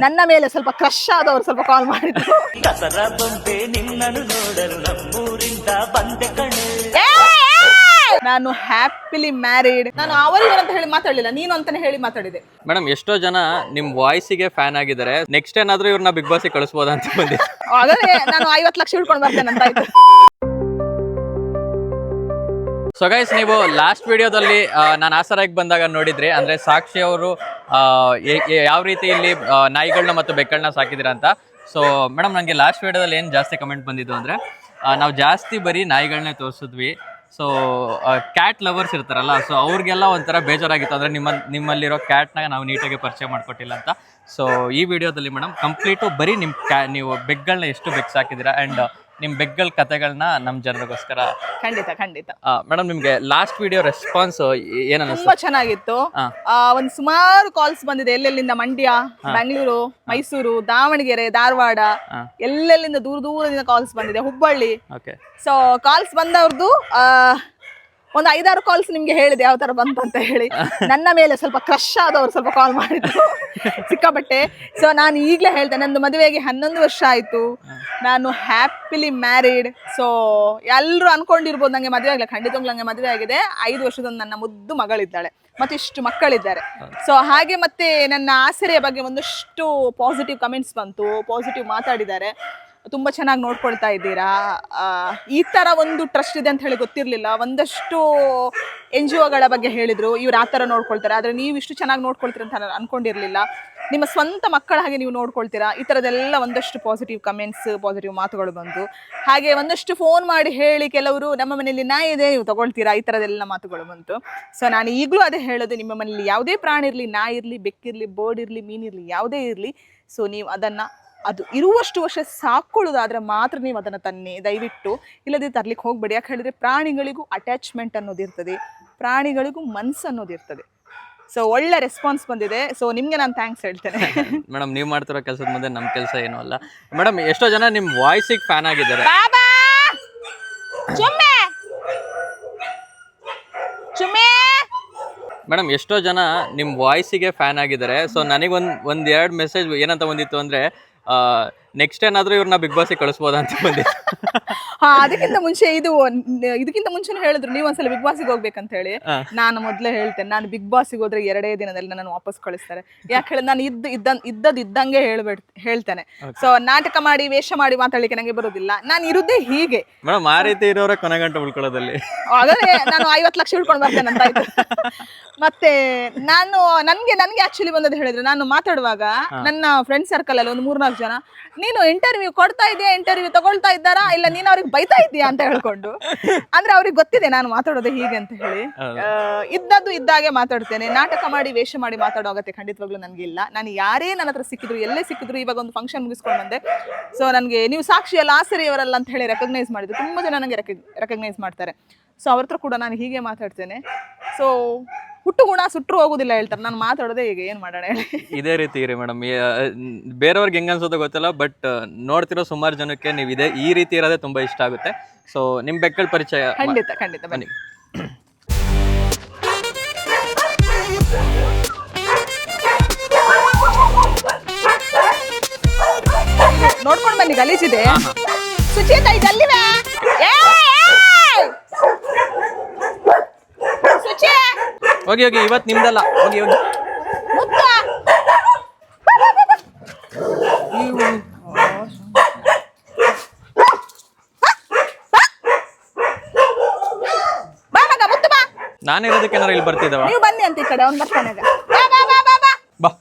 ನನ್ನ ಮೇಲೆ ಸ್ವಲ್ಪ ಕ್ರಶ್ ಆದವರು ಸ್ವಲ್ಪ ಕಾಲ್ ಮಾಡಿದ್ರು. ದಸರಾ ಬೊಂಬೆ ನಿನ್ನನ್ನು ನೋಡಲು ನಮ್ಮೂರಿಂದ ಬಂದೆ ಕಣೆ. ನಾನು ಹ್ಯಾಪಿಲಿ ಮ್ಯಾರಿಡ್. ನಾನು ಅವರಿಗೆ ಅಂತ ಹೇಳಿ ಮಾತಾಡಲಿಲ್ಲ, ನೀನು ಅಂತಾನೆ ಹೇಳಿ ಮಾತಾಡಿದೆ. ಮೇಡಮ್ ಎಷ್ಟೋ ಜನ ನಿಮ್ ವಾಯ್ಸಿಗೆ ಫ್ಯಾನ್ ಆಗಿದ್ದಾರೆ. ನೆಕ್ಸ್ಟ್ ಏನಾದ್ರೂ ಇವ್ರನ್ನ ಬಿಗ್ ಬಾಸ್ ಕಳಿಸಬಹುದಾ ಅಂತ ಬಂದಿ. ಹಾಗಾದ್ರೆ ನಾನು 50 ಲಕ್ಷ ಹಿಡ್ಕೊಂಡು ಬರ್ತೇನೆ ಅಂತ ಆಯ್ತು. ಸೊ ಗೈಸ್, ನೀವು ಲಾಸ್ಟ್ ವಿಡಿಯೋದಲ್ಲಿ ನಾನು ಆಸರಾಗಿ ಬಂದಾಗ ನೋಡಿದ್ರಿ, ಅಂದ್ರೆ ಸಾಕ್ಷಿ ಅವರು ಯಾವ ರೀತಿ ಇಲ್ಲಿ ನಾಯಿಗಳನ್ನ ಮತ್ತು ಬೆಕ್ಕಳನ್ನ ಸಾಕಿದಿರ ಅಂತ. ಸೊ ಮೇಡಮ್, ನನಗೆ ಲಾಸ್ಟ್ ವಿಡಿಯೋದಲ್ಲಿ ಏನು ಜಾಸ್ತಿ ಕಮೆಂಟ್ ಬಂದಿದ್ದು ಅಂದ್ರೆ, ನಾವು ಜಾಸ್ತಿ ಬರೀ ನಾಯಿಗಳನ್ನೇ ತೋರಿಸಿದ್ವಿ. ಸೊ ಕ್ಯಾಟ್ ಲವರ್ಸ್ ಇರ್ತಾರಲ್ಲ, ಸೊ ಅವ್ರಿಗೆಲ್ಲ ಒಂಥರ ಬೇಜಾರಾಗಿತ್ತು, ಅಂದರೆ ನಿಮ್ಮಲ್ಲಿರೋ ಕ್ಯಾಟ್ನಾಗ ನಾವು ನೀಟಾಗಿ ಪರಿಚಯ ಮಾಡಿಕೊಟ್ಟಿಲ್ಲ ಅಂತ. ಸೊ ಈ ವಿಡಿಯೋದಲ್ಲಿ ಮೇಡಮ್ ಕಂಪ್ಲೀಟು ಬರೀ ನೀವು ಬೆಕ್ಗಳನ್ನ ಎಷ್ಟು ಬೆಕ್ ಸಾಕಿದ್ದೀರಾ ಆ್ಯಂಡ್ ನಿಮ್ಮ ಬೆಕ್ಗಳ ಕಥೆಗಳನ್ನ ನಮ್ಮ ಜನರಿಗೋಸ್ಕರ. ಖಂಡಿತ ಮೇಡಮ್, ನಿಮಗೆ ಲಾಸ್ಟ್ ವಿಡಿಯೋ ರೆಸ್ಪಾನ್ಸ್ ಏನನ್ನಿಸ್ತು? ತುಂಬಾ ಚೆನ್ನಾಗಿತ್ತು. ಒಂದು ಸುಮಾರು ಕಾಲ್ಸ್ ಬಂದಿದೆ, ಎಲ್ಲೆಲ್ಲಿಂದ, ಮಂಡ್ಯ, ಬೆಂಗಳೂರು, ಮೈಸೂರು, ದಾವಣಗೆರೆ, ಧಾರವಾಡ, ಎಲ್ಲೆಲ್ಲಿಂದ ದೂರದಿಂದ ಕಾಲ್ಸ್ ಬಂದಿದೆ, ಹುಬ್ಬಳ್ಳಿ. ಸೊ ಕಾಲ್ಸ್ ಬಂದವ್ರದ್ದು ಒಂದು 5-6 ಕಾಲ್ಸ್ ನಿಮ್ಗೆ ಹೇಳಿದೆ ಯಾವ ತರ ಬಂತು ಅಂತ ಹೇಳಿ. ನನ್ನ ಮೇಲೆ ಸ್ವಲ್ಪ ಕ್ರಶ್ ಆದವರು ಸ್ವಲ್ಪ ಕಾಲ್ ಮಾಡಿದ್ರು ಸಿಕ್ಕಾಪಟ್ಟೆ. ಸೊ ನಾನು ಈಗಲೇ ಹೇಳ್ತೇನೆ, ನಂದು ಮದುವೆಗೆ 11 ವರ್ಷ ಆಯ್ತು, ನಾನು ಹ್ಯಾಪಿಲಿ ಮ್ಯಾರಿಡ್. ಸೊ ಎಲ್ಲರೂ ಅನ್ಕೊಂಡಿರ್ಬೋದು ನಂಗೆ ಮದುವೆ ಆಗಿಲ್ಲ. ಖಂಡಿತವಾಗ್ಲೂ ನಂಗೆ ಮದುವೆ ಆಗಿದೆ. 5 ವರ್ಷದೊಂದು ನನ್ನ ಮುದ್ದು ಮಗಳಿದ್ದಾಳೆ, ಮತ್ತೆ ಇಷ್ಟು ಮಕ್ಕಳಿದ್ದಾರೆ. ಸೊ ಹಾಗೆ ಮತ್ತೆ ನನ್ನ ಆಸರೆಯ ಬಗ್ಗೆ ಒಂದಷ್ಟು ಪಾಸಿಟಿವ್ ಕಮೆಂಟ್ಸ್ ಬಂತು, ಪಾಸಿಟಿವ್ ಮಾತಾಡಿದ್ದಾರೆ. ತುಂಬ ಚೆನ್ನಾಗಿ ನೋಡ್ಕೊಳ್ತಾ ಇದ್ದೀರಾ, ಈ ಥರ ಒಂದು ಟ್ರಸ್ಟ್ ಇದೆ ಅಂತ ಹೇಳಿ ಗೊತ್ತಿರಲಿಲ್ಲ. ಒಂದಷ್ಟು NGOಗಳ ಬಗ್ಗೆ ಹೇಳಿದರು, ಇವ್ರು ಆ ಥರ ನೋಡ್ಕೊಳ್ತಾರೆ, ಆದರೆ ನೀವು ಇಷ್ಟು ಚೆನ್ನಾಗಿ ನೋಡ್ಕೊಳ್ತೀರ ಅಂತ ನಾನು ಅಂದ್ಕೊಂಡಿರಲಿಲ್ಲ. ನಿಮ್ಮ ಸ್ವಂತ ಮಕ್ಕಳ ಹಾಗೆ ನೀವು ನೋಡ್ಕೊಳ್ತೀರಾ. ಈ ಥರದ್ದೆಲ್ಲ ಒಂದಷ್ಟು ಪಾಸಿಟಿವ್ ಕಮೆಂಟ್ಸ್, ಪಾಸಿಟಿವ್ ಮಾತುಗಳು ಬಂತು. ಹಾಗೆ ಒಂದಷ್ಟು ಫೋನ್ ಮಾಡಿ ಹೇಳಿ ಕೆಲವರು, ನಮ್ಮ ಮನೆಯಲ್ಲಿ ನಾಯಿ ಇದೆ ನೀವು ತಗೊಳ್ತೀರಾ, ಈ ಥರದ್ದೆಲ್ಲ ಮಾತುಗಳು ಬಂತು. ಸೊ ನಾನು ಈಗಲೂ ಅದೇ ಹೇಳೋದು, ನಿಮ್ಮ ಮನೆಯಲ್ಲಿ ಯಾವುದೇ ಪ್ರಾಣಿ ಇರಲಿ, ನಾಯಿ ಇರಲಿ, ಬೆಕ್ಕಿರಲಿ, ಬೋರ್ಡ್ ಇರಲಿ, ಮೀನಿರಲಿ, ಯಾವುದೇ ಇರಲಿ, ಸೊ ನೀವು ಅದನ್ನು ಅದು ಇರುವಷ್ಟು ವರ್ಷ ಸಾಕೊಳ್ಳೋದಾದ್ರೆ ಮಾತ್ರ ನೀವು ಅದನ್ನು ತನ್ನಿ, ದಯವಿಟ್ಟು. ಇಲ್ಲದೆ ತರ್ಲಿಕ್ಕೆ ಹೋಗ್ಬೇಡಿ. ಯಾಕೆ ಹೇಳಿದ್ರೆ ಪ್ರಾಣಿಗಳಿಗೂ ಅಟ್ಯಾಚ್ಮೆಂಟ್ ಅನ್ನೋದಿರ್ತದೆ, ಪ್ರಾಣಿಗಳಿಗೂ ಮನಸ್ಸು ಅನ್ನೋದಿರ್ತದೆ. ಸೊ ಒಳ್ಳೆ ರೆಸ್ಪಾನ್ಸ್ ಬಂದಿದೆ. ಸೊ ನಿಮ್ಗೆ ನಾನು ಥ್ಯಾಂಕ್ಸ್ ಹೇಳ್ತೇನೆ. ಮೇಡಮ್, ನೀವು ಮಾಡ್ತಿರೋ ಕೆಲಸದ ಮುಂದೆ ನಮ್ಮ ಕೆಲಸ ಏನೂ ಅಲ್ಲ. ಮೇಡಮ್, ಎಷ್ಟೋ ಜನ ನಿಮ್ಮ ವಾಯ್ಸಿಗೆ ಫ್ಯಾನ್ ಆಗಿದ್ದಾರೆ. ಮೇಡಮ್, ಎಷ್ಟೋ ಜನ ನಿಮ್ಮ ವಾಯ್ಸಿಗೆ ಫ್ಯಾನ್ ಆಗಿದ್ದಾರೆ. ಸೊ ನನಗೊಂದು 2 ಮೆಸೇಜ್ ಏನಂತ ಬಂದಿತ್ತು ಅಂದರೆ, ನೆಕ್ಸ್ಟ್ ಏನಾದರೂ ಇವ್ರನ್ನ ಬಿಗ್ ಬಾಸಿಗೆ ಕಳಿಸ್ಬೋದಾ ಅಂತ ಬಂದಿತ್ತು. ಅದಕ್ಕಿಂತ ಮುಂಚೆ ಇದಕ್ಕಿಂತ ಮುಂಚೆ ಹೇಳಿದ್ರು ನೀವು ಒಂದ್ಸಲ ಬಿಗ್ ಬಾಸಿಗೆ ಹೋಗ್ಬೇಕಂತ ಹೇಳಿ. ನಾನು ಮೊದಲೇ ಹೇಳ್ತೇನೆ, ನಾನು ಬಿಗ್ ಬಾಸಿಗೆ ಹೋದ್ರೆ 2 ದಿನದಲ್ಲಿ ನನ್ನ ವಾಪಸ್ ಕಳಿಸ್ತಾರೆ. ಯಾಕೆ ಹೇಳಿ, ನಾನು ಇದ್ದಂಗೆ ಹೇಳ್ತೇನೆ. ಸೊ ನಾಟಕ ಮಾಡಿ, ವೇಷ ಮಾಡಿ ಮಾತಾಡ್ಲಿಕ್ಕೆ ನಂಗೆ ಬರೋದಿಲ್ಲ. ನಾನು ಇರುದೇ ಹೀಗೆ. ಮೇಡಮ್, ಆ ರೀತಿ ಇರೋರ ಕೊನೆಗಂಟೆ ಉಳ್ಕೊಳ್ಳೋದಲ್ಲಿ ಹಾಗಾದ್ರೆ ನಾನು 50 ಲಕ್ಷ ಹಿಡ್ಕೊಂಡು ಬರ್ತೇನೆ ಅಂತ ಆಯ್ತು. ಮತ್ತೆ ನನ್ಗೆ ಆಕ್ಚುಲಿ ಬಂದದ್ದು ಹೇಳಿದ್ರೆ, ನಾನು ಮಾತಾಡುವಾಗ ನನ್ನ ಫ್ರೆಂಡ್ ಸರ್ಕಲ್ ಅಲ್ಲಿ ಒಂದು 3-4 ಜನ, ನೀನು ಇಂಟರ್ವ್ಯೂ ಕೊಡ್ತಾ ಇದೆಯಾ, ಇಂಟರ್ವ್ಯೂ ತಗೊಳ್ತಾ ಇದ್ದಾರಾ, ಇಲ್ಲ ನೀನು ಅವ್ರಿಗೆ ಬೈತಾ ಇದೀಯಾ ಅಂತ ಹೇಳ್ಕೊಂಡು. ಅಂದ್ರೆ ಅವ್ರಿಗೆ ಗೊತ್ತಿದೆ ನಾನು ಮಾತಾಡೋದು ಹೀಗೆ ಅಂತ ಹೇಳಿ. ಇದ್ದದ್ದು ಇದ್ದಾಗೆ ಮಾತಾಡ್ತೇನೆ. ನಾಟಕ ಮಾಡಿ, ವೇಷ ಮಾಡಿ ಮಾತಾಡೋ ಅಗತ್ಯ ಖಂಡಿತವಾಗ್ಲೂ ನನಗೆ ಇಲ್ಲ. ನಾನು ಯಾರೇ ನನ್ನ ಹತ್ರ ಸಿಕ್ಕಿದ್ರು, ಎಲ್ಲೇ ಸಿಕ್ಕಿದ್ರು, ಇವಾಗ ಒಂದು ಫಂಕ್ಷನ್ ಮುಗಿಸ್ಕೊಂಡು ಬಂದೆ. ಸೊ ನನಗೆ ನೀವು ಸಾಕ್ಷಿ ಅಲ್ಲ, ಆಸರೆಯವರಲ್ಲ ಅಂತ ಹೇಳಿ ರೆಕಗ್ನೈಸ್ ಮಾಡಿದ್ರು. ತುಂಬ ಜನ ನನಗೆ ರೆಕಗ್ನೈಸ್ ಮಾಡ್ತಾರೆ. ಸೊ ಅವ್ರ ಹತ್ರ ಕೂಡ ನಾನು ಹೀಗೆ ಮಾತಾಡ್ತೇನೆ. ಸೊ ಹುಟ್ಟು ಗುಣ ಸುಟ್ಟರು ಹೋಗುದಿಲ್ಲ ಹೇಳ್ತಾರೆ. ನಾನು ಮಾತಾಡೋದೇ ಈಗ, ಏನು ಮಾಡೋಣ ಹೇಳಿ. ಇದೇ ರೀತಿ ಇರಿ ಮೇಡಮ್. ಬೇರೆಯವ್ರಿಗೆ ಹೆಂಗೆ ಅನ್ಸೋದು ಗೊತ್ತಿಲ್ಲ, ಬಟ್ ನೋಡ್ತಿರೋ ಸುಮಾರು ಜನಕ್ಕೆ ನೀವು ಈ ರೀತಿ ಇರೋದೇ ತುಂಬ ಇಷ್ಟ ಆಗುತ್ತೆ. ಸೊ ನಿಮ್ಮ ಬೆಕ್ಕಳ ಪರಿಚಯ ಖಂಡಿತ ಬನ್ನಿ. ನೋಡ್ಕೊಂಡು ಬನ್ನಿ, ಗಲೀಜಿದೆ. ಸುಚೇತ, ಗಲ್ಲಿವೆ. ಹೋಗಿ ಇವತ್ತು ನಿಮ್ದಲ್ಲ, ಹೋಗಿ ನಾನಿರೋದಕ್ಕೆ ಏನಾರು ಇಲ್ಲಿ ಬರ್ತಿದ್ದಾವ? ನೀವು ಬನ್ನಿ ಅಂತ ಈ ಕಡೆ ಒಂದು ಬರ್ತಾನೆ. ಬಾ.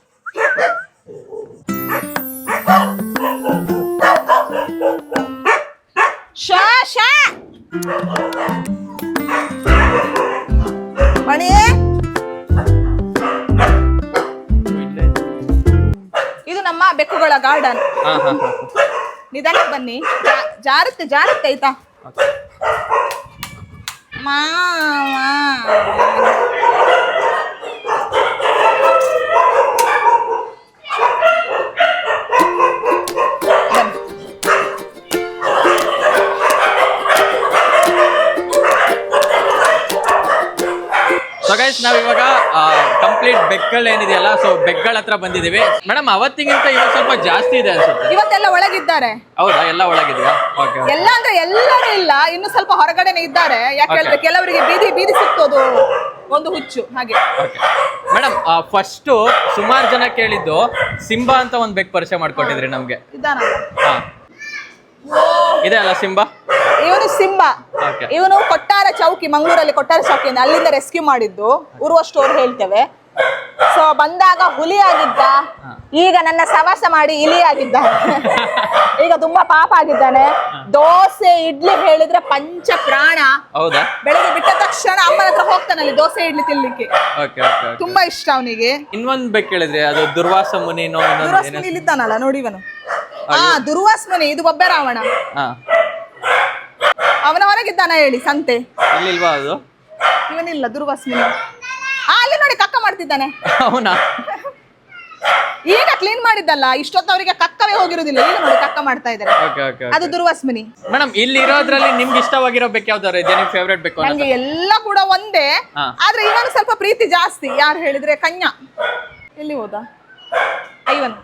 ಮಣಿ, ಇದು ನಮ್ಮ ಬೆಕ್ಕುಗಳ ಗಾರ್ಡನ್. ನಿಧಾನಕ್ಕೆ ಬನ್ನಿ, ಜಾರುತ್ತೆ ಆಯ್ತಾ? ಗೈಸ್ ನಾವ್ ಇವಾಗ ಕಂಪ್ಲೀಟ್ ಬೆಕ್ಗಳು ಏನಿದೆಯಲ್ಲ, ಸೊ ಬೆಕ್ಗಳ ಹತ್ರ ಬಂದಿದೀವಿ. ಮೇಡಮ್ ಅವತ್ತಿಗಿಂತ ಇವಾಗ ಸ್ವಲ್ಪ ಜಾಸ್ತಿ ಇದೆ ಅನ್ಸುತ್ತೆ. ಇವತ್ತೆಲ್ಲ ಒಳಗಿದ್ದಾರೆ. ಹೌದಾ, ಎಲ್ಲ ಒಳಗಿದೆಯಾ? ಓಕೆ. ಎಲ್ಲ ಅಂದ್ರೆ ಎಲ್ಲರೂ ಇಲ್ಲ, ಇನ್ನು ಸ್ವಲ್ಪ ಹೊರಗಡೆನೆ ಇದ್ದಾರೆ. ಯಾಕೆ ಹೇಳಿದ್ರೆ ಕೆಲವರಿಗೆ ಬೀದಿ ಸುತ್ತೋದು ಒಂದು ಹುಚ್ಚು ಹಾಗೆ. ಓಕೆ ಮೇಡಮ್, ಫಸ್ಟ್ ಸುಮಾರು ಜನ ಕೇಳಿದ್ದು ಸಿಂಬಾ ಅಂತ ಒಂದು ಬೆಕ್ ಪರಿಚಯ ಮಾಡ್ಕೊಟ್ಟಿದ್ರಿ ನಮ್ಗೆ. ಇದಾನಲ್ಲ, ಹಾ ಇದೆ ಅಲ್ಲ ಸಿಂಬಾ? ಇವನು ಸಿಂಬಾ. ಇವನು ಕೊಟ್ಟಾರ ಚೌಕಿ, ಮಂಗಳೂರಲ್ಲಿ ಕೊಟ್ಟಾರ ಚೌಕಿಯಿಂದ ಅಲ್ಲಿಂದ ರೆಸ್ಕ್ಯೂ ಮಾಡಿದ್ದು. ಉರುವ ಸ್ಟೋರ್ ಹೇಳ್ತೇವೆ. ಸೊ ಬಂದಾಗ ಹುಲಿ ಆಗಿದ್ದ, ಈಗ ನನ್ನ ಸವಾಸ ಮಾಡಿ ಇಲಿ ಆಗಿದ್ದಾನೆ. ಈಗ ತುಂಬಾ ಪಾಪ ಆಗಿದ್ದಾನೆ. ದೋಸೆ ಇಡ್ಲಿ ಹೇಳಿದ್ರೆ ಪಂಚ ಪ್ರಾಣ. ಹೌದಾ? ಬೆಳಗ್ಗೆ ಬಿಟ್ಟ ತಕ್ಷಣ ಅಮ್ಮನ ಹತ್ರ ಹೋಗ್ತಾನಲ್ಲಿ ದೋಸೆ ಇಡ್ಲಿ ತಿನ್ಲಿಕ್ಕೆ. ತುಂಬಾ ಇಷ್ಟ ಅವನಿಗೆ. ಇನ್ನೊಂದ್ ಬೆಕ್ ಹೇಳಿದ್ರಿ, ಅದು ದುರ್ವಾಸ ಮುನಿ. ದುರ್ವಾಸ ಮುನಿ ಇಲ್ಲಿದ್ದಾನಲ್ಲ ನೋಡಿ ಇವನು. ದುರ್ವಾಸ ಮುನಿ, ಇದು ಬೊಬ್ಬೆ ರಾವಣ. ಅವನ ಹೊರಗಿದ್ದಾನ ಹೇಳಿ ಸಂತೆ. ಇಲ್ಲಿಲ್ವಾ ಅದು? ಇವನಿಲ್ಲ ದುರ್ವಾಸ ಮುನಿ. ಅಲ್ಲಿ ನೋಡಿ ಕಕ್ಕ ಮಾಡ್ತಿದ್ದಾನೆ. ಅವನಾ? ಈಗ ಕ್ಲೀನ್ ಮಾಡಿದ್ದಲ್ಲ, ಇಷ್ಟೊತ್ತು ಅವರಿಗೆ ಕಕ್ಕವೇ ಹೋಗಿರೋದಿಲ್ಲ. ಈಗ ನೋಡಿ ಕಕ್ಕ ಮಾಡ್ತಾ ಇದ್ದಾರೆ. ಅದು ದುರ್ವಾಸ ಮುನಿ. ಮೇಡಮ್, ಇಲ್ಲಿ ಇರೋದ್ರಲ್ಲಿ ನಿಮ್ಗೆ ಇಷ್ಟವಾಗಿರೋ ಬೇಕು ಯಾವ್ದಾರು ಇದೆ? ನಿಮ್ ಫೇವರೇಟ್ ಬೇಕು? ನಂಗೆ ಎಲ್ಲ ಕೂಡ ಒಂದೇ, ಆದ್ರೆ ಇವನು ಸ್ವಲ್ಪ ಪ್ರೀತಿ ಜಾಸ್ತಿ. ಯಾರು ಹೇಳಿದ್ರೆ ಕನ್ಯಾ. ಎಲ್ಲಿ ಹೋದ ಇವನು?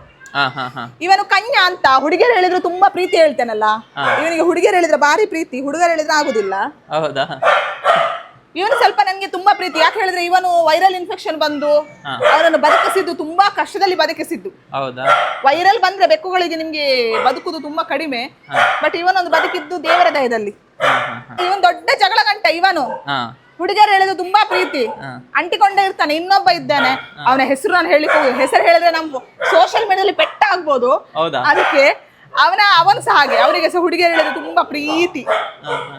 ಇವನು ಕನ್ಯಾ ಅಂತ. ಹುಡುಗಿಯರು ಹೇಳಿದ್ರೆ ತುಂಬಾ ಪ್ರೀತಿ ಹೇಳ್ತೇನಲ್ಲ, ಇವನಿಗೆ ಹುಡುಗಿಯರು ಹೇಳಿದ್ರೆ ಭಾರಿ ಪ್ರೀತಿ, ಹುಡುಗರು ಹೇಳಿದ್ರೆ ಆಗುದಿಲ್ಲ. ಹೌದಾ? ಇವನು ಸ್ವಲ್ಪ ನನ್ಗೆ ತುಂಬಾ ಪ್ರೀತಿ. ಯಾಕೆ ಹೇಳಿದ್ರೆ ಇವನು ವೈರಲ್ ಇನ್ಫೆಕ್ಷನ್ ಬಂದು ಅವನನ್ನು ಬದುಕಿಸಿದ್ದು, ತುಂಬಾ ಕಷ್ಟದಲ್ಲಿ ಬದುಕಿಸಿದ್ದು. ಹೌದಾ? ವೈರಲ್ ಬಂದ್ರೆ ಬೆಕ್ಕುಗಳಿಗೆ ನಿಮ್ಗೆ ಬದುಕುದು ತುಂಬಾ ಕಡಿಮೆ, ಬಟ್ ಇವನೊಂದು ಬದುಕಿದ್ದು ದೇವರ ದಯದಲ್ಲಿ. ಇವನ್ ದೊಡ್ಡ ಜಗಳ ಗಂಟ. ಇವನು ಹುಡುಗಿಯರು ಹೇಳಿದ್ರು ತುಂಬಾ ಪ್ರೀತಿ, ಅಂಟಿಕೊಂಡೇ ಇರ್ತಾನೆ. ಇನ್ನೊಬ್ಬ ಇದ್ದಾನೆ, ಅವನ ಹೆಸರು ನಾನು ಹೇಳಿಕ್ ಹೋಗುದು. ಹೆಸರು ಹೇಳಿದ್ರೆ ನಮ್ ಸೋಷಿಯಲ್ ಮೀಡಿಯಾದಲ್ಲಿ ಪೆಟ್ಟ ಆಗ್ಬೋದು, ಅದಕ್ಕೆ ಅವನು ಸಹ ಹಾಗೆ. ಅವರಿಗೆ ಸಹ ಹುಡುಗಿಯರು ಹೇಳಿದ್ರೆ ತುಂಬಾ ಪ್ರೀತಿ.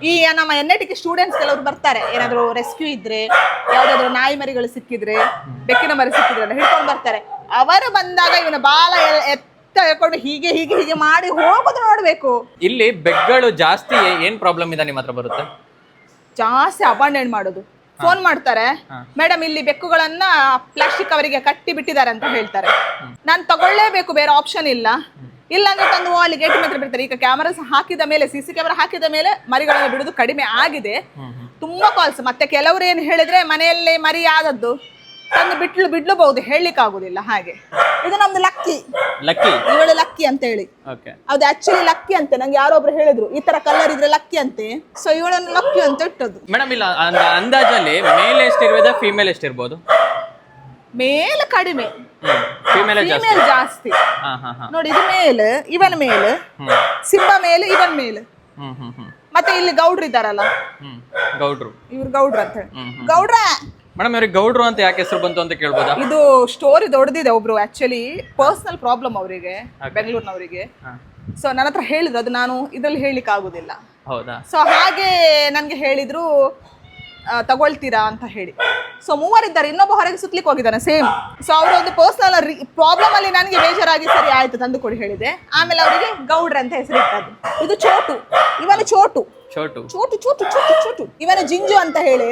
ಈ ನಮ್ಮ NITಕ್ಕೆ ಸ್ಟೂಡೆಂಟ್ಸ್ ಕೆಲವರು ಬರ್ತಾರೆ, ಏನಾದ್ರು ರೆಸ್ಕ್ಯೂ ಇದ್ರೆ, ಯಾವ್ದಾದ್ರು ನಾಯಿ ಮರಿಗಳು ಸಿಕ್ಕಿದ್ರೆ, ಬೆಕ್ಕಿನ ಮರಿ ಸಿಕ್ಕಿದ್ರೆ ಹಿಡ್ಕೊಂಡು ಬರ್ತಾರೆ. ಅವರು ಬಂದಾಗ ಇವನ ಬಾಲ ಎತ್ಕೊಂಡು ಹೀಗೆ ಹೀಗೆ ಹೀಗೆ ಮಾಡಿ ಹೋಗೋದು ನೋಡ್ಬೇಕು. ಇಲ್ಲಿ ಬೆಕ್ಗಳು ಜಾಸ್ತಿ ಏನ್ ಪ್ರಾಬ್ಲಮ್ ಇದೆ ನಿಮ್ಮ ಹತ್ರ ಬರುತ್ತೆ? ಜಾಸ್ತಿ ಅಬಾಂಡನ್ ಮಾಡೋದು. ಫೋನ್ ಮಾಡ್ತಾರೆ, ಮೇಡಮ್ ಇಲ್ಲಿ ಬೆಕ್ಕುಗಳನ್ನ ಪ್ಲಾಸ್ಟಿಕ್ ಅವರಿಗೆ ಕಟ್ಟಿ ಬಿಟ್ಟಿದ್ದಾರೆ ಅಂತ ಹೇಳ್ತಾರೆ. ನಾನು ತಗೊಳ್ಳೇಬೇಕು, ಬೇರೆ ಆಪ್ಷನ್ ಇಲ್ಲ. ಇಲ್ಲಾಂದ್ರೆ ತಂದು ಅಲ್ಲಿ ಗೇಟ್ ಮಾತ್ರ ಬಿಡ್ತಾರೆ. ಈಗ ಕ್ಯಾಮರಾಸ್ ಹಾಕಿದ ಮೇಲೆ, CC ಕ್ಯಾಮರಾ ಹಾಕಿದ ಮೇಲೆ ಮರಿಗಳನ್ನು ಬಿಡುದು ಕಡಿಮೆ ಆಗಿದೆ. ತುಂಬಾ ಕಾಲ್ಸ್. ಮತ್ತೆ ಕೆಲವರು ಏನ್ ಹೇಳಿದ್ರೆ ಮನೆಯಲ್ಲೇ ಮರಿ ಆದದ್ದು ತಂದು ಬಿಡ್ಲಬಹುದು, ಹೇಳಲಿಕ್ಕೆ ಆಗುದಿಲ್ಲ. ಹಾಗೆ ಇದು ನಮ್ದು ಲಕ್ಕಿ. ಇವಳು ಲಕ್ಕಿ ಅಂತ ಹೇಳಿ. ಅದು ಆಕ್ಚುಲಿ ಲಕ್ಕಿ ಅಂತೆ. ನಂಗೆ ಯಾರೊಬ್ರು ಹೇಳಿದ್ರು ಈ ತರ ಕಲರ್ ಇದ್ರೆ ಲಕ್ಕಿ ಅಂತೆ. ಸೊ ಇವಳನ್ನು ಲಕ್ಕಿ ಅಂತ ಇಟ್ಟದ್ದು. ಮೇಡಮ್, ಇಲ್ಲ ಅಂದಾಜಲ್ಲಿ ಮೇಲ್ ಎಷ್ಟಿರ್ಬೋದು, ಫೀಮೇಲ್ ಎಷ್ಟಿರ್ಬೋದು? ಮೇಲ್ ಕಡಿಮೆ, ಫೀಮೇಲ್ ಜಾಸ್ತಿ. ನೋಡಿ, ಇದು ಮೇಲ್, ಇವನ್ ಮೇಲ್, ಸಿಂಬಾ ಮೇಲ್, ಇವನ್ ಮೇಲ್. ಮತ್ತೆ ಇಲ್ಲಿ ಗೌಡ್ರು ಇದ್ದಾರಲ್ಲ, ಇವ್ರು ಗೌಡ್ರು ಅಂತ ಹೇಳಿ. ಗೌಡ್ರ ಮೇಡಮ್, ಇವ್ರಿಗೆ ಗೌಡ್ರು ಅಂತ ಯಾಕೆ ಹೆಸರು ಬಂತು ಅಂತ ಕೇಳ್ಬೋದಾ? ಇದು ಸ್ಟೋರಿ ದೊಡ್ಡದಿದೆ. ಒಬ್ರು ಆಕ್ಚುಲಿ ಪರ್ಸನಲ್ ಪ್ರಾಬ್ಲಮ್ ಅವರಿಗೆ, ಬೆಂಗಳೂರಿನವರಿಗೆ. ಸೊ ನನ್ನ ಹತ್ರ ಹೇಳಿದ್ರು, ಅದು ನಾನು ಇದ್ರಲ್ಲಿ ಹೇಳಲಿಕ್ಕೆ ಆಗುದಿಲ್ಲ. ಹೌದಾ? ಸೊ ಹಾಗೆ ನನ್ಗೆ ಹೇಳಿದ್ರು ತಗೊಳ್ತೀರಾ ಅಂತ ಹೇಳಿ. ಸೊ ಮೂವರಿದ್ದಾರೆ, ಇನ್ನೊಬ್ಬ ಹೊರಗೆ ಸುತ್ತಲಿಕ್ಕೆ ಹೋಗಿದ್ದಾನೆ ಸೇಮ್. ಸೊ ಅವರು ಒಂದು ಪರ್ಸನಲ್ ಪ್ರಾಬ್ಲಮ್ ಅಲ್ಲಿ ನನಗೆ ಬೇಜಾರಾಗಿ ಸರಿ ಆಯ್ತು ತಂದು ಕೊಡಿ ಹೇಳಿದೆ. ಆಮೇಲೆ ಅವರಿಗೆ ಗೌಡ್ರ ಅಂತ ಹೆಸರಿಟ್ಟದ್ದು. ಇದು ಚೋಟು, ಇವನು ಚೋಟು. ಇವನು ಜಿಂಜು ಅಂತ ಹೇಳಿ.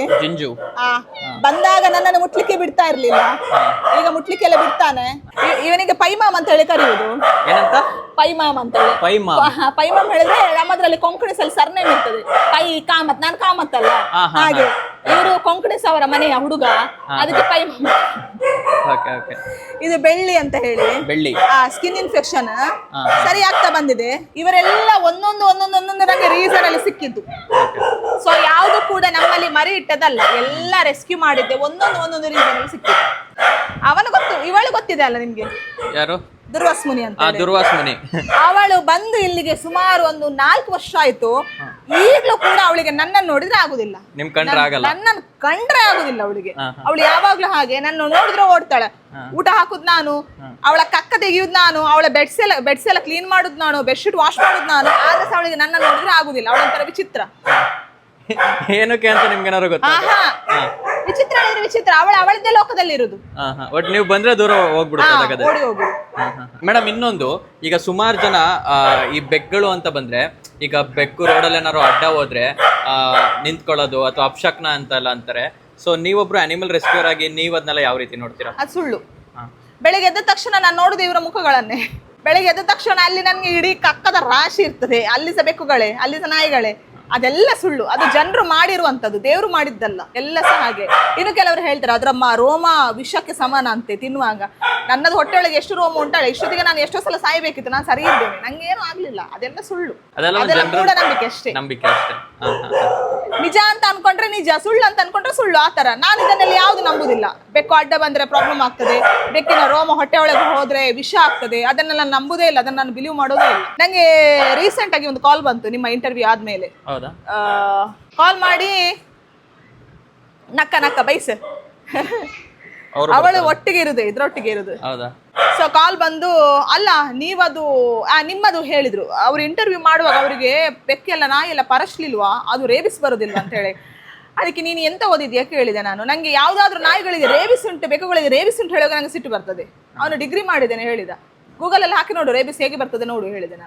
ಬಂದಾಗ ನನ್ನನ್ನು ಮುಟ್ಲಿಕ್ಕೆ ಬಿಡ್ತಾ ಇರ್ಲಿಲ್ಲ, ಈಗ ಮುಟ್ಲಿಕ್ಕೆಲ್ಲ ಬಿಡ್ತಾನೆ. ಇವನಿಗೆ ಪೈಮಾಮ್ ಅಂತ ಹೇಳಿ ಕರೆಯುವುದು. ಪೈಮಾಮ್ ಅಂತ ಹೇಳಿ. ಪೈಮಾಮ್ ಹೇಳಿದ್ರೆ ನಮ್ಮದ್ರಲ್ಲಿ ಕೊಂಕಣಿಸಲ್ಲಿ ಸರ್ನೇಮ್ ಇರ್ತದೆ. ಪೈ ಕಾಮತ್, ನಾನು ಕಾಮತ್ ಅಲ್ಲ, ಹಾಗೆ ಇವರು ಕೊಂಕಣಿಸ್ ಅವರ ಮನೆಯ ಹುಡುಗ, ಅದಕ್ಕೆ ಪೈಮಾಮ್. ಇದು ಬೆಳ್ಳಿ ಅಂತ ಹೇಳಿ, ಸ್ಕಿನ್ ಇನ್ಫೆಕ್ಷನ್ ಸರಿ ಆಗ್ತಾ ಬಂದಿದೆ. ಇವರೆಲ್ಲ ಒಂದೊಂದು ನಂಗೆ ರೀಸನ್ ಅಲ್ಲಿ ಸಿಕ್ಕಿದ್ದು. ಸೊ ಯಾವ್ದು ಕೂಡ ನಮ್ಮಲ್ಲಿ ಮರಿ ಇಟ್ಟದಲ್ಲ, ಎಲ್ಲ ರೆಸ್ಕ್ಯೂ ಮಾಡಿದ್ದೆ. ಒಂದೊಂದು ರೀಸನ್ ಅಲ್ಲಿ ಸಿಕ್ಕಿದ್ದು. ಅವನು ಗೊತ್ತು, ಇವಳು ಗೊತ್ತಿದೆ ಅಲ್ಲ ನಿಮ್ಗೆ? ಯಾರು? ದುರ್ವಾಸ ಮುನಿ ಅಂತ. ಅವಳು ಬಂದು ಇಲ್ಲಿಗೆ ಸುಮಾರು ಒಂದು 4 ವರ್ಷ ಆಯ್ತು. ಈಗ್ಲೂ ಕೂಡ ಅವಳಿಗೆ ನನ್ನನ್ನು ನೋಡಿದ್ರೆ ಆಗುದಿಲ್ಲ, ನನ್ನನ್ನು ಕಂಡ್ರೆ ಆಗುದಿಲ್ಲ ಅವಳಿಗೆ. ಅವಳು ಯಾವಾಗ್ಲೂ ಹಾಗೆ, ನನ್ನ ನೋಡಿದ್ರೆ ಓಡ್ತಾಳೆ. ಊಟ ಹಾಕುದ್ ನಾನು, ಅವಳ ಕಕ್ಕ ತೆಗಿಯುದ್ ನಾನು, ಅವಳ ಬೆಡ್ಸ್ ಎಲ್ಲ ಕ್ಲೀನ್ ಮಾಡುದ್ ನಾನು, ಬೆಡ್ಶೀಟ್ ವಾಶ್ ಮಾಡುದ್ ನಾನು. ಆದ್ರೆ ಅವಳಿಗೆ ನನ್ನ ನೋಡಿದ್ರೆ ಆಗುದಿಲ್ಲ. ಅವಳೊಂಥರ ವಿಚಿತ್ರ. ಏನಕ್ಕೆ ಅಂತ ನಿಮ್ಗೆ ಗೊತ್ತಾ? ವಿಚಿತ್ರ ಹೇಳಿದ್ರೆ ವಿಚಿತ್ರ. ಅವಳದ್ದೇ ಲೋಕದಲ್ಲಿ ಇರುದು. ಒಟ್ಟು ನೀವು ಬಂದ್ರೆ ದೂರ ಹೋಗ್ಬಿಡುತ್ತೆ. ಮೇಡಮ್, ಇನ್ನೊಂದು, ಈಗ ಸುಮಾರು ಜನ ಈ ಬೆಕ್ಗಳು ಅಂತ ಬಂದ್ರೆ, ಈಗ ಬೆಕ್ಕು ರೋಡಲ್ಲಿ ಏನಾದ್ರು ಅಡ್ಡ ಹೋದ್ರೆ ನಿಂತ್ಕೊಳ್ಳೋದು ಅಥವಾ ಅಪಶಕ್ನ ಅಂತೆಲ್ಲ ಅಂತಾರೆ. ಸೊ ನೀವೊಬ್ರು ಅನಿಮಲ್ ರೆಸ್ಕ್ಯೂರ್ ಆಗಿ ನೀವ್ ಅದನ್ನೆಲ್ಲ ಯಾವ ರೀತಿ ನೋಡ್ತೀರಾ? ಅದು ಸುಳ್ಳು. ಬೆಳಿಗ್ಗೆ ಎದ್ದ ತಕ್ಷಣ ನಾನು ನೋಡುದು ಇವರ ಮುಖಗಳನ್ನೇ. ಬೆಳಿಗ್ಗೆ ಎದ್ದ ತಕ್ಷಣ ಅಲ್ಲಿ ನನ್ಗೆ ಇಡೀ ಕಕ್ಕದ ರಾಶಿ ಇರ್ತದೆ. ಅಲ್ಲಿ ಸಹ ಬೆಕ್ಕುಗಳೇ, ಅಲ್ಲಿ ಸಹ ನಾಯಿಗಳೇ. ಅದೆಲ್ಲ ಸುಳ್ಳು. ಅದು ಜನರು ಮಾಡಿರುವಂತದ್ದು, ದೇವ್ರು ಮಾಡಿದ್ದಲ್ಲ, ಎಲ್ಲ ಸಹ ಹಾಗೆ. ಇನ್ನು ಕೆಲವರು ಹೇಳ್ತಾರೆ ಅದ್ರಮ್ಮ ರೋಮ ವಿಷಕ್ಕೆ ಸಮಾನ ಅಂತೆ ತಿನ್ನುವಾಗ. ನನ್ನದು ಹೊಟ್ಟೆ ಒಳಗೆ ಎಷ್ಟು ರೋಮ ಉಂಟಾಳೆ, ಇಷ್ಟೊತ್ತಿಗೆ ನಾನು ಎಷ್ಟೋ ಸಲ ಸಾಯ್ಬೇಕಿತ್ತು, ನಾನು ಸರಿ ಇದ್ದೇನೆ, ನಂಗೇನು ಆಗ್ಲಿಲ್ಲ. ಅದೆಲ್ಲ ಸುಳ್ಳು, ಅದೆಲ್ಲ ಮೂಢನಂಬಿಕೆ ಅಷ್ಟೇ. ನಿಜ ಅಂತ ಅನ್ಕೊಂಡ್ರೆ ನಿಜ, ಸುಳ್ಳು ಅಂತ ಅನ್ಕೊಂಡ್ರೆ ಸುಳ್ಳು. ಆತರ ನಾನು ಇದನ್ನೆಲ್ಲ ಯಾವ್ದು ನಂಬುದಿಲ್ಲ. ಬೆಕ್ಕು ಅಡ್ಡ ಬಂದ್ರೆ ಪ್ರಾಬ್ಲಮ್ ಆಗ್ತದೆ, ಬೆಕ್ಕಿನ ರೋಮ ಹೊಟ್ಟೆ ಒಳಗೆ ಹೋದ್ರೆ ವಿಷ ಆಗ್ತದೆ, ಅದನ್ನೆಲ್ಲ ನಾನು ನಂಬುದೇ ಇಲ್ಲ, ಅದನ್ನ ನಾನು ಬಿಲೀವ್ ಮಾಡೋದೇ ಇಲ್ಲ. ನಂಗೆ ರೀಸೆಂಟ್ ಆಗಿ ಒಂದು ಕಾಲ್ ಬಂತು ನಿಮ್ಮ ಇಂಟರ್ವ್ಯೂ ಆದ್ಮೇಲೆ. ಕಾಲ್ ಮಾಡಿ ನಕ್ಕ ಬೈಸ್ ಅವಳು ಒಟ್ಟಿಗೆ ಇರುದು, ಇದ್ರೊಟ್ಟಿಗೆ ಇರುದು. ಸೊ ಕಾಲ್ ಬಂದು, ಅಲ್ಲ ನೀವದು ನಿಮ್ಮದು ಹೇಳಿದ್ರು, ಅವ್ರು ಇಂಟರ್ವ್ಯೂ ಮಾಡುವಾಗ ಅವರಿಗೆ ಬೆಕ್ಕೆಲ್ಲ ನಾಯಿ ಎಲ್ಲ ಪರಸ್ಲಿಲ್ವಾ, ಅದು ರೇಬಿಸ್ ಬರೋದಿಲ್ಲ ಅಂತ ಹೇಳಿ. ಅದಕ್ಕೆ ನೀನು ಎಂತ ಓದಿದ್ಯಾ ಕೇಳಿದೆ ನಾನು. ನಂಗೆ ಯಾವ್ದಾದ್ರು ನಾಯಿಗಳಿಗೆ ರೇಬಿಸ್ ಉಂಟು, ಬೆಕ್ಕುಗಳಿಗೆ ರೇಬಿಸ್ ಉಂಟು ಹೇಳುವಾಗ ನಂಗೆ ಸಿಟ್ಟು ಬರ್ತದೆ. ಅವನು ಡಿಗ್ರಿ ಮಾಡಿದ್ದೇನೆ ಹೇಳಿದ, ಗೂಗಲ್ ಅಲ್ಲಿ ಹಾಕಿ ನೋಡು ರೇಬಿಸ್ ಹೇಗೆ ಬರ್ತದೆ ನೋಡು ಹೇಳಿದೆ.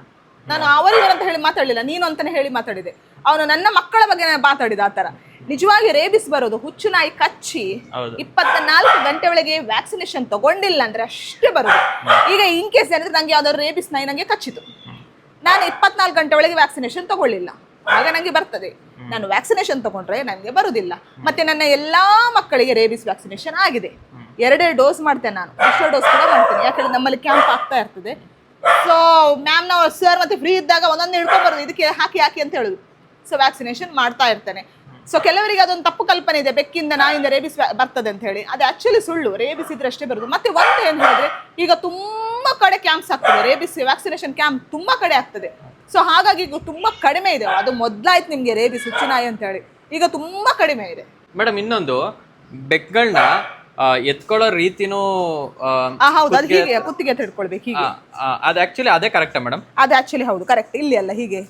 ನಾನು ಅವರಿಗೆ ಅಂತ ಹೇಳಿ ಮಾತಾಡಲಿಲ್ಲ, ನೀನು ಅಂತಾನೆ ಹೇಳಿ ಮಾತಾಡಿದೆ. ಅವನು ನನ್ನ ಮಕ್ಕಳ ಬಗ್ಗೆ ಮಾತಾಡಿದ. ಆ ತರ ನಿಜವಾಗಿ ರೇಬಿಸ್ ಬರೋದು ಹುಚ್ಚು ನಾಯಿ ಕಚ್ಚಿ 24 ಗಂಟೆ ಒಳಗೆ ವ್ಯಾಕ್ಸಿನೇಷನ್ ತಗೊಂಡಿಲ್ಲ ಅಂದ್ರೆ ಅಷ್ಟೇ ಬರೋದು. ಈಗ ಇನ್ ಕೇಸ್ ಏನಿದ್ರೆ ನಂಗೆ ಯಾವ್ದಾದ್ರು ರೇಬಿಸ್ ನಾಯಿ ನಂಗೆ ಕಚ್ಚಿತು, ನಾನು 24 ಗಂಟೆ ಒಳಗೆ ವ್ಯಾಕ್ಸಿನೇಷನ್ ತಗೊಳ್ಳಿಲ್ಲ, ಆಗ ನಂಗೆ ಬರ್ತದೆ. ನಾನು ವ್ಯಾಕ್ಸಿನೇಷನ್ ತಗೊಂಡ್ರೆ ನನಗೆ ಬರುದಿಲ್ಲ. ಮತ್ತೆ ನನ್ನ ಎಲ್ಲಾ ಮಕ್ಕಳಿಗೆ ರೇಬಿಸ್ ವ್ಯಾಕ್ಸಿನೇಷನ್ ಆಗಿದೆ. 2 ಡೋಸ್ ಮಾಡ್ತೇನೆ ನಾನು, ಎಷ್ಟೋ ಡೋಸ್ ಕೂಡ ಮಾಡ್ತೇನೆ. ಯಾಕಂದ್ರೆ ನಮ್ಮಲ್ಲಿ ಕ್ಯಾಂಪ್ ಆಗ್ತಾ ಇರ್ತದೆ. ಸೊ ಮ್ಯಾಮ್ ನಾವು ಸರ್ ಮತ್ತೆ ಫ್ರೀ ಇದ್ದಾಗ ಒಂದೊಂದು ಹಿಡ್ಕೊಂಡ್ ಬರೋದು, ಇದಕ್ಕೆ ಹಾಕಿ ಅಂತ ಹೇಳುದು. ಸೊ ವ್ಯಾಕ್ಸಿನೇಷನ್ ಮಾಡ್ತಾ ಇರ್ತೇನೆ. ಸೊ ಕೆಲವರಿಗೆ ಅದೊಂದು ತಪ್ಪು ಕಲ್ಪನೆ ಇದೆ, ಬೆಕ್ಕಿಂದ ನಾಯಿಂದ ರೇಬಿಸ್ ಬರ್ತದೆ ಅಂತ ಹೇಳಿ. ಅದು ಆಕ್ಚುಲಿ ಸುಳ್ಳು, ರೇಬಿಸ್ ಇದ್ರೆ ಅಷ್ಟೇ ಬರುದು. ಮತ್ತೆ ಒಂದು ಏನ್ ಹೇಳಿದ್ರೆ, ಈಗ ತುಂಬಾ ಕಡೆ ಕ್ಯಾಂಪ್ಸ್ ಆಗ್ತದೆ, ರೇಬಿಸ್ ವ್ಯಾಕ್ಸಿನೇಷನ್ ಕ್ಯಾಂಪ್ ತುಂಬಾ ಕಡೆ ಆಗ್ತದೆ. ಸೊ ಹಾಗಾಗಿ ಈಗ ತುಂಬಾ ಕಡಿಮೆ ಇದೆ. ಅದು ಮೊದ್ಲಾಯ್ತು ನಿಮ್ಗೆ ರೇಬಿಸ್ ಹುಚ್ಚು ನಾಯಿ ಅಂತ ಹೇಳಿ, ಈಗ ತುಂಬಾ ಕಡಿಮೆ ಇದೆ. ಮೇಡಮ್ ಇನ್ನೊಂದು, ಬೆಕ್ಗಳನ್ನ ಎತ್ಕೊಳ್ಳೋ ರೀತಿನೂ ಹೌದು, ಅದು ಹೀಗೆ ಕುತ್ತಿಗೆ ಹಿಡ್ಕೊಳ್ಬೇಕು ಹೀಗೆ. ಅದು ಆಕ್ಚುಲಿ ಅದೇ ಕರೆಕ್ಟಾ ಮೇಡಮ್? ಅದು ಆಕ್ಚುಲಿ ಹೌದು, ಕರೆಕ್ಟ್. ಇಲ್ಲಿ ಅಲ್ಲ, ಹೀಗೆ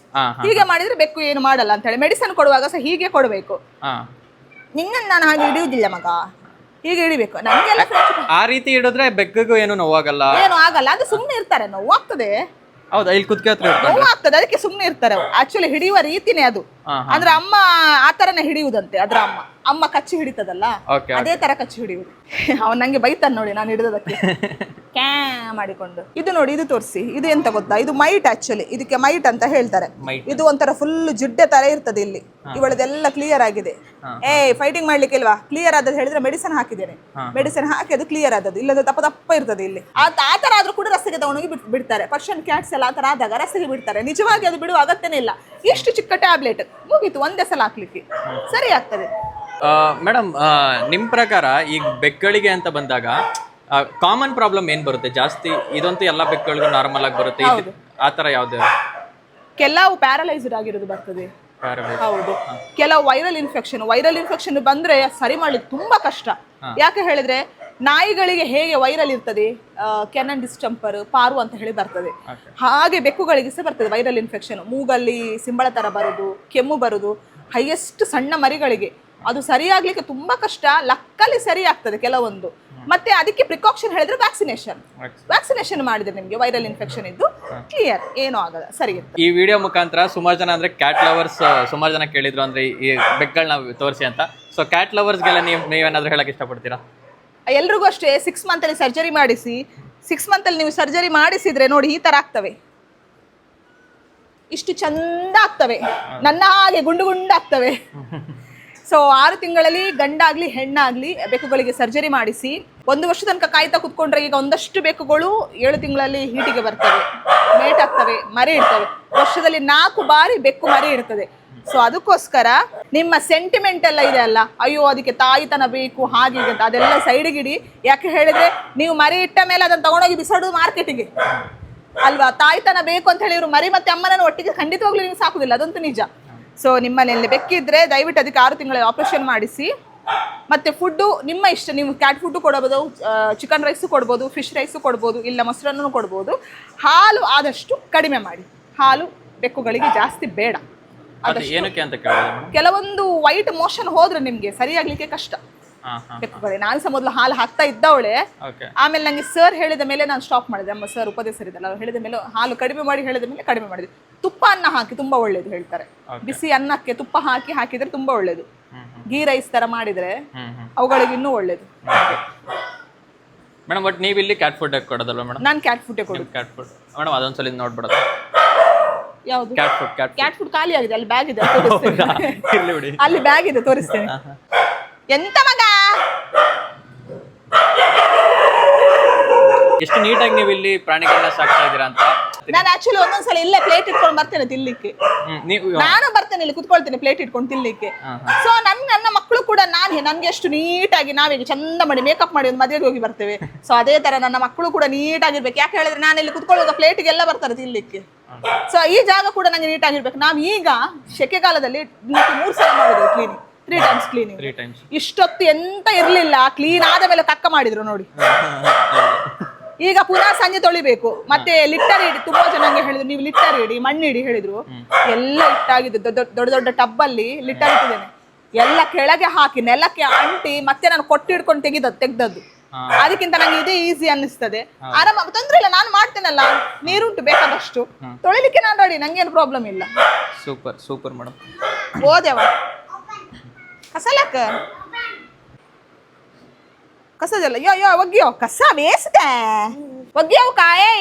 ಮಾಡಿದ್ರೆ ಬೆಕ್ಕು ಏನು ಮಾಡಲ್ಲ ಅಂತ ಹೇಳಿ. ಮೆಡಿಸಿನ್ ಕೊಡುವಾಗ ಸಹ ಹೀಗೆ ಕೊಡಬೇಕು. ನಿನ್ನ ನಾನು ಹಾಗೆ ಹಿಡಿಯುವುದಿಲ್ಲ ಮಗ, ಹೀಗೆ ಹಿಡಿಬೇಕು. ನಮ್ಗೆಲ್ಲ ಆ ರೀತಿ ಹಿಡಿದ್ರೆ ಬೆಕ್ಕಿಗೂ ಏನು ನೋವಾಗಲ್ಲ? ಏನು ಆಗಲ್ಲ, ಅದು ಸುಮ್ಮನೆ ಇರ್ತಾರೆ, ನೋವು ಆಗ್ತದೆ. ಹೌದಾ? ಇಲ್ಲಿ ಕುತ್ತಿಗೆ ಹತ್ರ ನೋವು ಆಗ್ತದೆ, ಅದಕ್ಕೆ ಸುಮ್ಮನೆ ಇರ್ತಾರೆ. ಆಕ್ಚುಲಿ ಹಿಡಿಯುವ ರೀತಿನೇ ಅದು. ಅಂದ್ರೆ ಅಮ್ಮ ಆ ತರನೇ ಹಿಡಿಯುವುದಂತೆ. ಅದ್ರ ಅಮ್ಮ ಕಚ್ಚಿ ಹಿಡಿತದಲ್ಲ, ಅದೇ ತರ ಕಚ್ಚಿ ಹಿಡಿಯುವುದು. ಅವ್ನು ನಂಗೆ ಬೈತಾನೆ ನೋಡಿ ನಾನು ಹಿಡಿದದಕ್ಕೆ, ಕ್ಯಾ ಮಾಡಿಕೊಂಡು. ಇದು ನೋಡಿ, ಇದು ತೋರಿಸಿ, ಇದು ಎಂತ ಗೊತ್ತಾ, ಇದು ಮೈಟ್. ಆಕ್ಚುಲಿ ಇದಕ್ಕೆ ಮೈಟ್ ಅಂತ ಹೇಳ್ತಾರೆ. ಇದು ಒಂಥರ ಫುಲ್ ಜಿಡ್ಡೆ ತರ ಇರ್ತದೆ. ಇಲ್ಲಿ ಇವಳದೆಲ್ಲ ಕ್ಲಿಯರ್ ಆಗಿದೆ. ಫೈಟಿಂಗ್ ಮಾಡ್ಲಿಕ್ಕೆ ಇಲ್ವಾ, ಕ್ಲಿಯರ್ ಆದದ್ದು ಹೇಳಿದ್ರೆ ಮೆಡಿಸಿನ್ ಹಾಕಿದ್ದೇನೆ, ಮೆಡಿಸಿನ್ ಹಾಕಿ ಅದು ಕ್ಲಿಯರ್ ಆದದ್ದು. ಇಲ್ಲದ ತಪ್ಪ ಇರ್ತದೆ ಇಲ್ಲಿ. ಆ ತರ ಆದ್ರೂ ಕೂಡ ರಸ್ತೆಗೆ ತಗೊಂಡೋಗಿ ಬಿಡ್ತಾರೆ. ಪರ್ಷಿಯನ್ ಕ್ಯಾಟ್ಸ್ ಎಲ್ಲ ಆ ತರ ಆದಾಗ ರಸ್ತೆಗೆ ಬಿಡ್ತಾರೆ. ನಿಜವಾಗಿ ಅದು ಬಿಡುವ ಅಗತ್ಯನೇ ಇಲ್ಲ. ಇಷ್ಟು ಚಿಕ್ಕ ಟ್ಯಾಬ್ಲೆಟ್ ಮುಗೀತು, ಒಂದೇ ಸಲ ಹಾಕ್ಲಿಕ್ಕೆ ಸರಿ ಆಗ್ತದೆ. ಮೇಡಮ್ ನಿಮ್ ಪ್ರಕಾರ ಈಗ ಬೆಕ್ಕಳಿಗೆ ಅಂತ ಬಂದಾಗ ಕಾಮನ್ ಪ್ರಾಬ್ಲಮ್ ಏನ್ ಬರುತ್ತೆ ಜಾಸ್ತಿ? ಇದಂತೂ ಎಲ್ಲಾ ಬೆಕ್ಕಳಿಗೂ ನಾರ್ಮಲ್ ಆಗಿ ಬರುತ್ತೆ, ಆತರ ಯಾವ್ದು? ಕೆಲವು ಪ್ಯಾರಲೈಸ್ಡ್ ಆಗಿರೋದು ಬರ್ತದೆ. ಹೌದು, ಕೆಲವು ವೈರಲ್ ಇನ್ಫೆಕ್ಷನ್ ಬಂದ್ರೆ ಸರಿ ಮಾಡ್ಲಿಕ್ಕೆ ತುಂಬಾ ಕಷ್ಟ. ಯಾಕೆ ಹೇಳಿದ್ರೆ, ನಾಯಿಗಳಿಗೆ ಹೇಗೆ ವೈರಲ್ ಇರ್ತದೆ, ಕೆನನ್ ಡಿಸ್ಟಂಪರ್, ಪಾರು ಅಂತ ಹೇಳಿ ಬರ್ತದೆ, ಹಾಗೆ ಬೆಕ್ಕುಗಳಿಗೆ ಸಹ ಬರ್ತದೆ ವೈರಲ್ ಇನ್ಫೆಕ್ಷನ್. ಮೂಗಲ್ಲಿ ಸಿಂಬಳ ತರ ಬರುದು, ಕೆಮ್ಮು ಬರುದು, ಹೈಯೆಸ್ಟ್ ಸಣ್ಣ ಮರಿಗಳಿಗೆ. ಅದು ಸರಿಯಾಗ್ಲಿಕ್ಕೆ ತುಂಬಾ ಕಷ್ಟ. ಲಕ್ಕಲ್ಲಿ ಸರಿ ಆಗ್ತದೆ ಕೆಲವೊಂದು. ಮತ್ತೆ ಅದಕ್ಕೆ ಪ್ರಿಕಾಕ್ಷನ್ ಹೇಳಿದ್ರೆ ವ್ಯಾಕ್ಸಿನೇಷನ್ ಮಾಡಿದ್ರೆ ನಿಮ್ಗೆ ವೈರಲ್ ಇನ್ಫೆಕ್ಷನ್ ಇದ್ದು ಕ್ಲಿಯರ್, ಏನೂ ಆಗಲ್ಲ, ಸರಿ ಇರ್ತದೆ. ಈ ವಿಡಿಯೋ ಮುಖಾಂತರ ಸುಮಾರು ಜನ ಅಂದ್ರೆ ಕ್ಯಾಟ್ ಲವರ್ಸ್ ಸುಮಾರು ಜನ ಕೇಳಿದ್ರು ಅಂದ್ರೆ ಈ ಬೆಕ್ಕಗಳನ್ನ ತೋರಿಸಿ ಅಂತ. ಸೊ ಕ್ಯಾಟ್ ಲವರ್ಸ್ಗೆಲ್ಲ ನೀವೇನಾದ್ರೂ ಹೇಳಕ್ ಇಷ್ಟಪಡ್ತೀರಾ? ಎಲ್ರಿಗೂ ಅಷ್ಟೇ, 6 ಮಂತ್ ಅಲ್ಲಿ ಸರ್ಜರಿ ಮಾಡಿಸಿ. 6 ಮಂತ್ ಅಲ್ಲಿ ನೀವು ಸರ್ಜರಿ ಮಾಡಿಸಿದ್ರೆ ನೋಡಿ ಈ ತರ ಆಗ್ತವೆ, ಇಷ್ಟು ಚಂದ ಆಗ್ತವೆ, ನನ್ನ ಹಾಗೆ ಗುಂಡು ಆಗ್ತವೆ. ಸೊ 6 ತಿಂಗಳಲ್ಲಿ ಗಂಡಾಗ್ಲಿ ಹೆಣ್ಣಾಗ್ಲಿ ಬೆಕ್ಕುಗಳಿಗೆ ಸರ್ಜರಿ ಮಾಡಿಸಿ 1 ವರ್ಷ ತನಕ ಕಾಯ್ತಾ ಕುತ್ಕೊಂಡ್ರೆ ಈಗ ಒಂದಷ್ಟು ಬೆಕ್ಕುಗಳು 7 ತಿಂಗಳಲ್ಲಿ ಹೀಟಿಗೆ ಬರ್ತವೆ, ಮೇಟ್ ಆಗ್ತವೆ, ಮರಿ ಇಡ್ತವೆ. ವರ್ಷದಲ್ಲಿ 4 ಬಾರಿ ಬೆಕ್ಕು ಮರಿ ಇಡ್ತದೆ. ಸೊ ಅದಕ್ಕೋಸ್ಕರ ನಿಮ್ಮ ಸೆಂಟಿಮೆಂಟ್ ಎಲ್ಲ ಇದೆ ಅಲ್ಲ, ಅಯ್ಯೋ ಅದಕ್ಕೆ ತಾಯಿತನ ಬೇಕು ಹಾಗೆ ಅಂತ, ಅದೆಲ್ಲ ಸೈಡಿಗಿಡಿ. ಯಾಕೆ ಹೇಳಿದ್ರೆ, ನೀವು ಮರಿ ಇಟ್ಟ ಮೇಲೆ ಅದನ್ನ ತಗೊಂಡೋಗಿ ಬಿಸಾಡೋದು ಮಾರ್ಕೆಟಿಗೆ ಅಲ್ವಾ. ತಾಯ್ತನ ಬೇಕು ಅಂತ ಹೇಳಿ ಇವರು ಮರಿ ಮತ್ತೆ ಅಮ್ಮನನ್ನು ಒಟ್ಟಿಗೆ ಖಂಡಿತವಾಗ್ಲೂ ನೀವು ಸಾಕುದಿಲ್ಲ, ಅದಂತೂ ನಿಜ. ಸೊ ನಿಮ್ಮನೆಯಲ್ಲಿ ಬೆಕ್ಕಿದ್ರೆ ದಯವಿಟ್ಟು ಅದಕ್ಕೆ 6 ತಿಂಗಳ ಆಪರೇಷನ್ ಮಾಡಿಸಿ. ಮತ್ತೆ ಫುಡ್ಡು ನಿಮ್ಮ ಇಷ್ಟ, ನೀವು ಕ್ಯಾಟ್ ಫುಡ್ಡು ಕೊಡಬಹುದು, ಚಿಕನ್ ರೈಸು ಕೊಡ್ಬೋದು, ಫಿಶ್ ರೈಸು ಕೊಡ್ಬೋದು, ಇಲ್ಲ ಮೊಸರನ್ನು ಕೊಡ್ಬೋದು. ಹಾಲು ಆದಷ್ಟು ಕಡಿಮೆ ಮಾಡಿ, ಹಾಲು ಬೆಕ್ಕುಗಳಿಗೆ ಜಾಸ್ತಿ ಬೇಡ. ಏನಕ್ಕೆ ಅಂತ ಕೇಳಿದ್ರೆ, ಕೆಲವೊಂದು ವೈಟ್ ಮೋಷನ್ ಹೋದ್ರೆ ನಿಮ್ಗೆ ಸರಿಯಾಗ್ಲಿಕ್ಕೆ ಕಷ್ಟ ಬೆಕ್ಕುಗಳೇ. ನಾನು ಸಹ ಮೊದಲು ಹಾಲು ಹಾಕ್ತಾ ಇದ್ದವಳೆ, ಆಮೇಲೆ ನಂಗೆ ಸರ್ ಹೇಳಿದ ಮೇಲೆ ನಾನು ಸ್ಟಾಪ್ ಮಾಡಿದೆ. ನಮ್ಮ ಸರ್ ಉಪದೇಶರಿದ್ದಲ್ಲ, ಅವ್ರು ಹೇಳಿದ ಮೇಲೆ ಹಾಲು ಕಡಿಮೆ ಮಾಡಿ ಹೇಳಿದ ಮೇಲೆ ಕಡಿಮೆ ಮಾಡಿದೆ. ತುಪ್ಪ ಅನ್ನ ಹಾಕಿ ತುಂಬಾ ಒಳ್ಳೇದು ಹೇಳ್ತಾರೆ. ಬಿಸಿ ಅನ್ನಕ್ಕೆ ತುಪ್ಪ ಹಾಕಿದ್ರೆ ತುಂಬಾ ಒಳ್ಳೇದು. ಗೀ ರೈಸ್ ತರ ಮಾಡಿದ್ರೆ ಅವುಗಳಿಗೆ ಇನ್ನೂ ಒಳ್ಳೇದು. ಮೇಡಮ್ ಬಟ್ ನೀವು ಇಲ್ಲಿ ಕ್ಯಾಟ್ ಫುಡ್ ಕೊಡೋದಲ್ವಾ ಮೇಡಮ್? ನಾನು ಕ್ಯಾಟ್ ಫುಡ್ ಕೊಡೋದು. ಕ್ಯಾಟ್ ಫುಡ್ ಮೇಡಮ್ ಅದೊಂದ್ಸಲ ನೋಡ್ಬಿಡೋದು. ಯಾವುದು ಕ್ಯಾಟ್ ಫುಡ್ ಕ್ಯಾಟ್ ಫುಡ್ ಖಾಲಿ ಆಗಿದೆ, ಅಲ್ಲಿ ಬ್ಯಾಗ್ ಇದೆ ತೋರಿಸ್ತೇನೆ. ಇರ್ಲಿ ಬಿಡಿ. ಅಲ್ಲಿ ಬ್ಯಾಗ್ ಇದೆ ತೋರಿಸ್ತೇನೆ. ಎಂತ ಮಗ ಎಷ್ಟು ನೀಟಾಗಿ ನೀವು ಇಲ್ಲಿ ಪ್ರಾಣಿಗಳನ್ನ ಸಾಕ್ತಾ ಇದ್ದೀರಾ ಅಂತ. ನಾನು ಆಕ್ಚುಲಿ ಒಂದೊಂದ್ಸಲ ಇಲ್ಲೇ ಪ್ಲೇಟ್ ಇಟ್ಕೊಂಡು ಬರ್ತೇನೆ ತಿನ್ಲಿಕ್ಕೆ. ನೀವು ನಾನು ಬರ್ತೇನೆ ಇಲ್ಲಿ ಕುತ್ಕೊಳ್ತೇನೆ ಪ್ಲೇಟ್ ಇಟ್ಕೊಂಡು ತಿನ್ಲಿಕ್ಕೆ. ಸೊ ನನ್ನ ಮಕ್ಕಳು ಕೂಡ ನನ್ಗೆ ಎಷ್ಟು ನೀಟಾಗಿ ನಾವೀಗ ಚಂದ ಮಾಡಿ ಮೇಕಪ್ ಮಾಡಿ ಒಂದು ಮದುವೆಗೆ ಹೋಗಿ ಬರ್ತೇವೆ. ಸೊ ಅದೇ ತರ ನನ್ನ ಮಕ್ಕಳು ಕೂಡ ನೀಟಾಗಿರ್ಬೇಕು. ಯಾಕೆ ಹೇಳಿದ್ರೆ ನಾನು ಇಲ್ಲಿ ಕುತ್ಕೊಳ್ಳುವಾಗ ಪ್ಲೇಟಿಗೆಲ್ಲ ಬರ್ತಾರೆ ತಿನ್ಲಿಕ್ಕೆ. ಸೊ ಈ ಜಾಗ ಕೂಡ ನಂಗೆ ನೀಟಾಗಿರ್ಬೇಕು. ನಾವು ಈಗ ಸೆಕೆಗಾಲದಲ್ಲಿ 3 ಸಲ ಮಾಡಿದ್ರು ಕ್ಲೀನಿಂಗ್, 3 times ಕ್ಲೀನಿಂಗ್. 3 times. ಇಷ್ಟೊತ್ತು ಎಂತ ಇರ್ಲಿಲ್ಲ, ಕ್ಲೀನ್ ಆದ ಮೇಲೆ ಕಕ್ಕ ಮಾಡಿದ್ರು ನೋಡಿ. ಈಗ ಪುನಃ ಸಂಜೆ ತೊಳಿಬೇಕು. ಮತ್ತೆ ಲಿಟ್ಟರ್ ಇಡಿ, ತುಂಬಾ ಜನ ನಂಗೆ ಹೇಳಿದ್ರು ನೀವು ಲಿಟ್ಟರ್ ಇಡಿ, ಮಣ್ಣಿಡಿ ಹೇಳಿದ್ರು. ಎಲ್ಲ ಇಟ್ಟಾಗಿದೆ, ದೊಡ್ಡ ದೊಡ್ಡ ಟಬ್ಬಲ್ಲಿ ಲಿಟ್ಟರ್ ಇಟ್ಟಿದ್ದೇನೆ. ಎಲ್ಲ ಕೆಳಗೆ ಹಾಕಿ ನೆಲಕ್ಕೆ ಅಂಟಿ ಮತ್ತೆ ನಾನು ಕೊಟ್ಟಿಡ್ಕೊಂಡು ತೆಗ್ದದ್ದು. ಅದಕ್ಕಿಂತ ನಂಗೆ ಇದೇ ಈಸಿ ಅನ್ನಿಸ್ತದೆ. ಆರಾಮ, ತೊಂದ್ರೆ ಇಲ್ಲ, ನಾನು ಮಾಡ್ತೇನಲ್ಲ, ನೀರುಂಟು ಬೇಕಾದಷ್ಟು, ತೊಳಿಲಿಕ್ಕೆ ನಾನು ರೆಡಿ, ನಂಗೇನು ಪ್ರಾಬ್ಲಮ್ ಇಲ್ಲ. Super super madam. ಓದೇವ ಕಸಲಕ್ಕ ಕಸದಲ್ಲ, ಯೋ ಒಗ್ಗಿಯೋ ಕಸ ಬೇಸ್ದೆ ಒಗ್ಗಿಯೋ ಕಾಯೇ